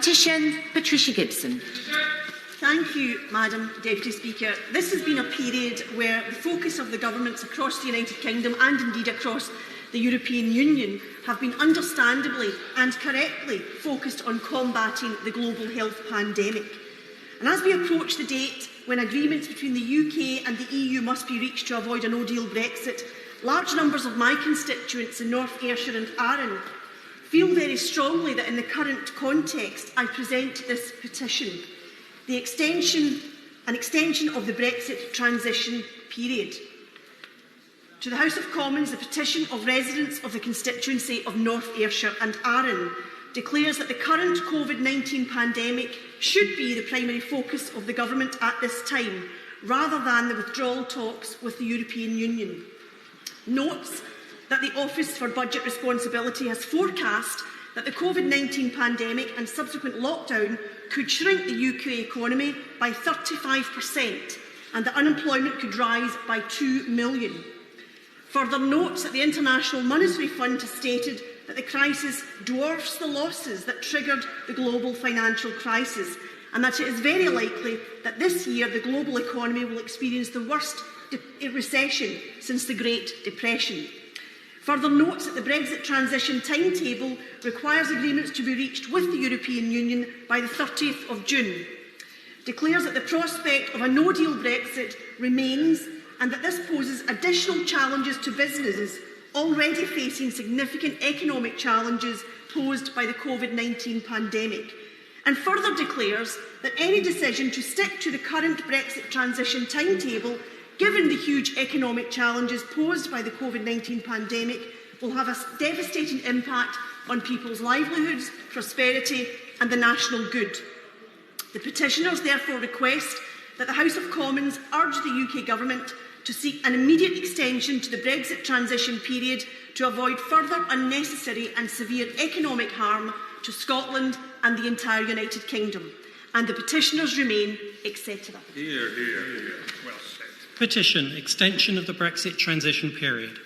petition, Patricia Gibson. Thank you, Madam Deputy Speaker. This has been a period where the focus of the governments across the United Kingdom and indeed across the European Union have been understandably and correctly focused on combating the global health pandemic. And as we approach the date when agreements between the UK and the EU must be reached to avoid a No Deal Brexit, large numbers of my constituents in North Ayrshire and Arran feel very strongly that in the current context I present this petition, an extension of the Brexit transition period. To the House of Commons, the petition of residents of the constituency of North Ayrshire and Arran declares that the current COVID-19 pandemic should be the primary focus of the Government at this time, rather than the withdrawal talks with the European Union. Notes that the Office for Budget Responsibility has forecast that the COVID-19 pandemic and subsequent lockdown could shrink the UK economy by 35% and that unemployment could rise by 2 million. Further notes that the International Monetary Fund has stated that the crisis dwarfs the losses that triggered the global financial crisis and that it is very likely that this year the global economy will experience the worst recession since the Great Depression. Further notes that the Brexit transition timetable requires agreements to be reached with the European Union by the 30th of June, declares that the prospect of a No Deal Brexit remains and that this poses additional challenges to businesses already facing significant economic challenges posed by the COVID-19 pandemic, and further declares that any decision to stick to the current Brexit transition timetable, given the huge economic challenges posed by the COVID-19 pandemic, will have a devastating impact on people's livelihoods, prosperity and the national good. The petitioners therefore request that the House of Commons urge the UK Government to seek an immediate extension to the Brexit transition period to avoid further unnecessary and severe economic harm to Scotland and the entire United Kingdom. And the petitioners remain, etc. Hear, hear, hear. Well said. Petition, extension of the Brexit transition period.